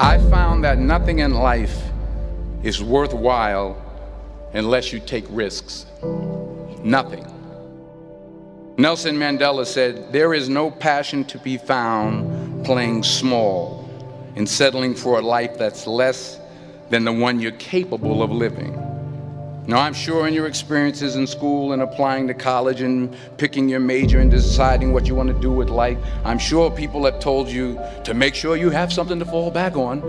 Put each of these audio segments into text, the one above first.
I found that nothing in life is worthwhile unless you take risks. Nothing. Nelson Mandela said, "There is no passion to be found playing small and settling for a life that's less than the one you're capable of living." Now, I'm sure in your experiences in school and applying to college and picking your major and deciding what you want to do with life, I'm sure people have told you to make sure you have something to fall back on.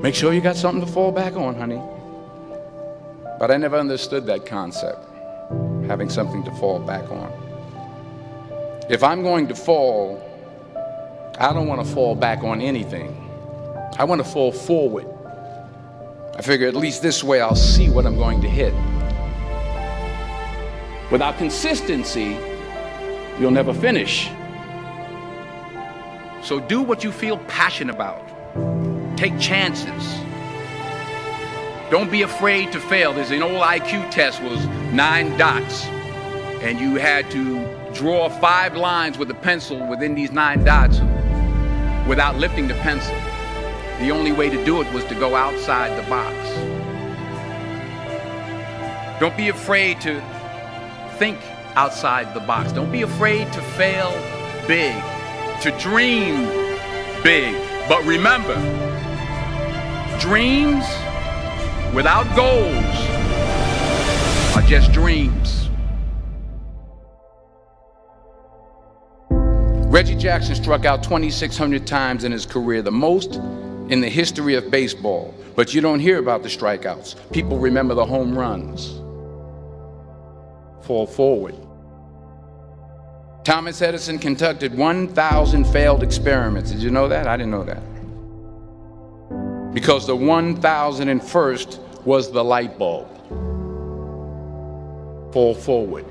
Make sure you got something to fall back on, honey. But I never understood that concept, having something to fall back on. If I'm going to fall, I don't want to fall back on anything. I want to fall forward. I figure at least this way I'll see what I'm going to hit. Without consistency, you'll never finish. So do what you feel passionate about. Take chances. Don't be afraid to fail. There's an old IQ test, was 9 dots, and you had to draw 5 lines with a pencil within these 9 dots without lifting the pencil. The only way to do it was to go outside the box. Don't be afraid to think outside the box. Don't be afraid to fail big, to dream big. But remember, dreams without goals are just dreams. Reggie Jackson struck out 2,600 times in his career, the most in the history of baseball. But you don't hear about the strikeouts. People remember the home runs. Fall forward. Thomas Edison conducted 1,000 failed experiments. Did you know that? I didn't know that. Because the 1,001st was the light bulb. Fall forward.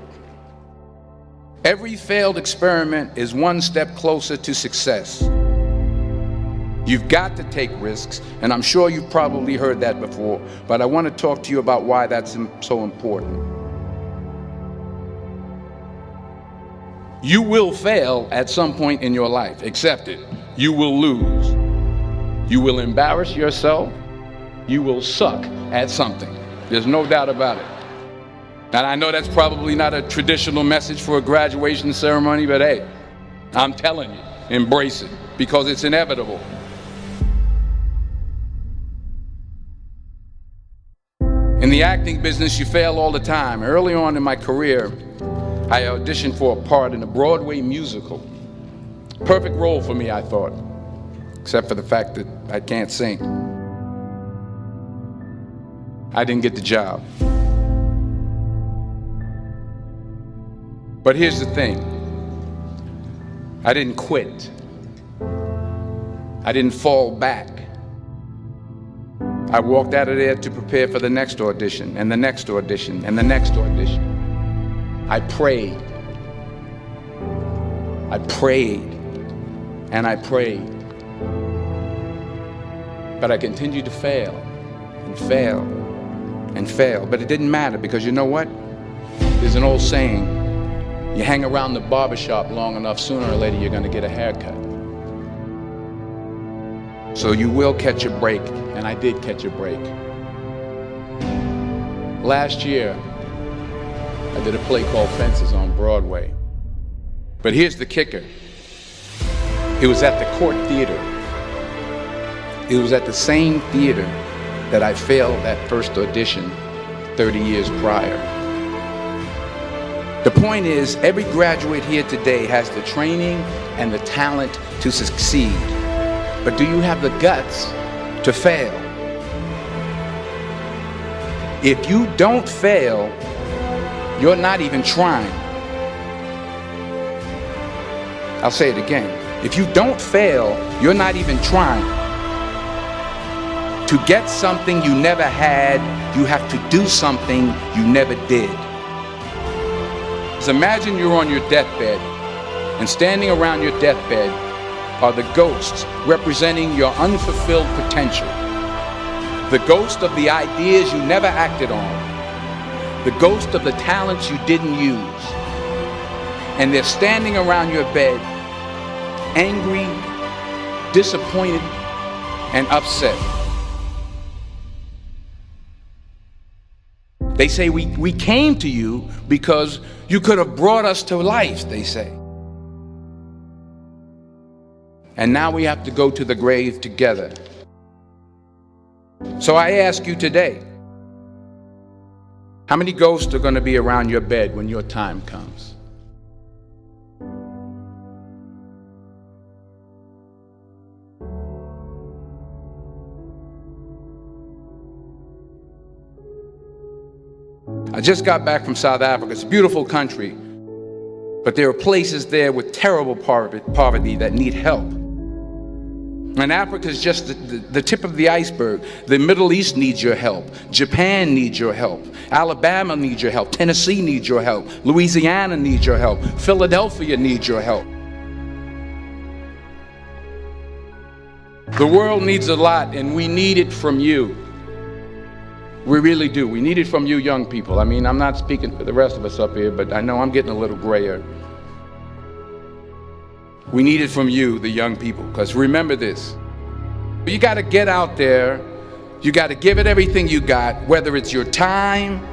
Every failed experiment is one step closer to success. You've got to take risks, and I'm sure you've probably heard that before, but I want to talk to you about why that's so important. You will fail at some point in your life. Accept it. You will lose. You will embarrass yourself. You will suck at something. There's no doubt about it. And I know that's probably not a traditional message for a graduation ceremony, but hey, I'm telling you, embrace it, because it's inevitable. In the acting business, you fail all the time. Early on in my career, I auditioned for a part in a Broadway musical. Perfect role for me, I thought, except for the fact that I can't sing. I didn't get the job. But here's the thing. I didn't quit. I didn't fall back. I walked out of there to prepare for the next audition, and the next audition, and the next audition. I prayed. I prayed. And I prayed. But I continued to fail, and fail, and fail. But it didn't matter, because you know what? There's an old saying, you hang around the barbershop long enough, sooner or later you're going to get a haircut. So you will catch a break, and I did catch a break. Last year, I did a play called Fences on Broadway. But here's the kicker. It was at the Court Theater. It was at the same theater that I failed that first audition 30 years prior. The point is, every graduate here today has the training and the talent to succeed. But do you have the guts to fail? If you don't fail, you're not even trying. I'll say it again. If you don't fail, you're not even trying. To get something you never had, you have to do something you never did. So imagine you're on your deathbed, and standing around your deathbed are the ghosts representing your unfulfilled potential. The ghost of the ideas you never acted on. The ghost of the talents you didn't use. And they're standing around your bed, angry, disappointed, and upset. They say we came to you because you could have brought us to life, they say. And now we have to go to the grave together. So I ask you today, how many ghosts are going to be around your bed when your time comes? I just got back from South Africa. It's a beautiful country, but there are places there with terrible poverty that need help. And Africa is just the tip of the iceberg. The Middle East needs your help. Japan needs your help. Alabama needs your help. Tennessee needs your help. Louisiana needs your help. Philadelphia needs your help. The world needs a lot, and we need it from you. We really do. We need it from you young people. I mean, I'm not speaking for the rest of us up here, but I know I'm getting a little grayer. We need it from you, the young people, because remember this. You got to get out there. You got to give it everything you got, whether it's your time,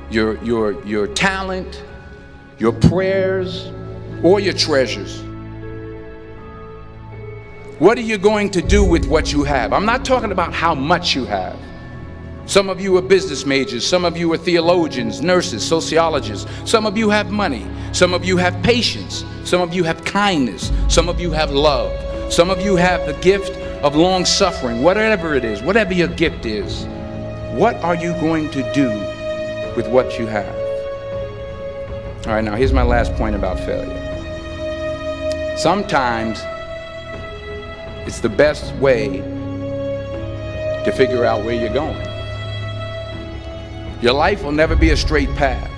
your talent, your prayers, or your treasures. What are you going to do with what you have? I'm not talking about how much you have. Some of you are business majors, some of you are theologians, nurses, sociologists. Some of you have money, some of you have patience, some of you have kindness, some of you have love, some of you have the gift of long suffering. Whatever it is, whatever your gift is, what are you going to do with what you have? All right, now here's my last point about failure. Sometimes it's the best way to figure out where you're going. Your life will never be a straight path.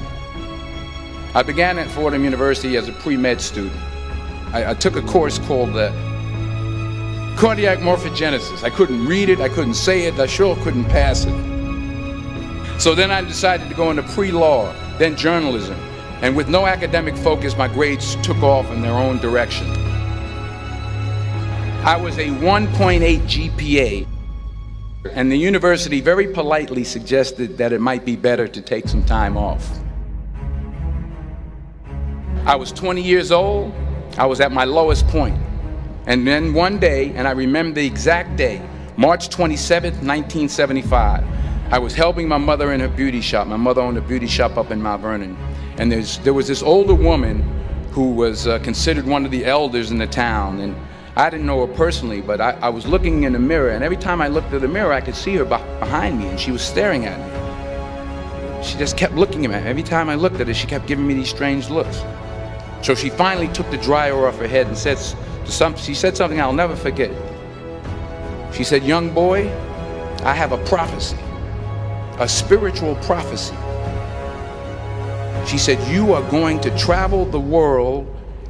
I began at Fordham University as a pre-med student. I took a course called cardiac morphogenesis. I couldn't read it, I couldn't say it, I sure couldn't pass it. So then I decided to go into pre-law, then journalism. And with no academic focus, my grades took off in their own direction. I was a 1.8 GPA. And the university very politely suggested that it might be better to take some time off. I was 20 years old. I was at my lowest point. And then one day, and I remember the exact day, March 27th, 1975, I was helping my mother in her beauty shop. My mother owned a beauty shop up in Mount Vernon. And there was this older woman who was considered one of the elders in the town. And I didn't know her personally, but I was looking in the mirror, and every time I looked at the mirror, I could see her behind me, and she was staring at me. She just kept looking at me. Every time I looked at her, she kept giving me these strange looks. So she finally took the dryer off her head and she said something I'll never forget. She said, "Young boy, I have a prophecy, a spiritual prophecy." She said, "You are going to travel the world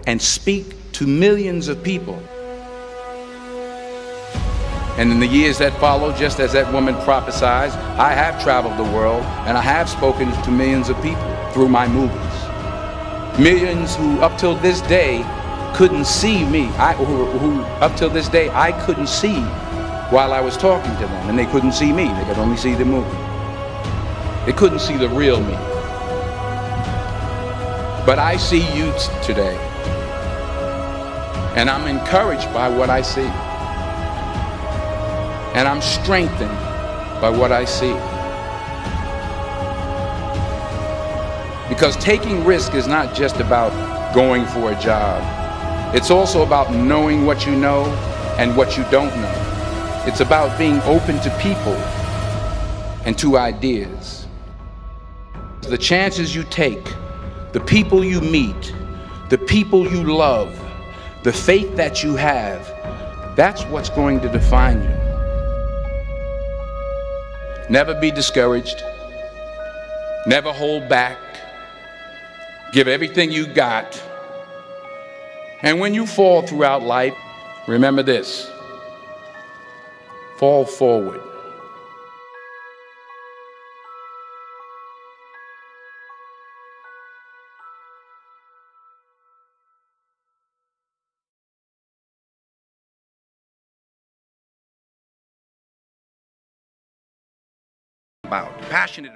and speak to millions of people." And in the years that followed, just as that woman prophesied, I have traveled the world and I have spoken to millions of people through my movies. Millions who up till this day couldn't see me, who up till this day I couldn't see while I was talking to them, and they couldn't see me, they could only see the movie. They couldn't see the real me. But I see you today, and I'm encouraged by what I see. And I'm strengthened by what I see. Because taking risk is not just about going for a job. It's also about knowing what you know and what you don't know. It's about being open to people and to ideas. The chances you take, the people you meet, the people you love, the faith that you have, that's what's going to define you. Never be discouraged. Never hold back. Give everything you got. And when you fall throughout life, remember this: fall forward. about, passionate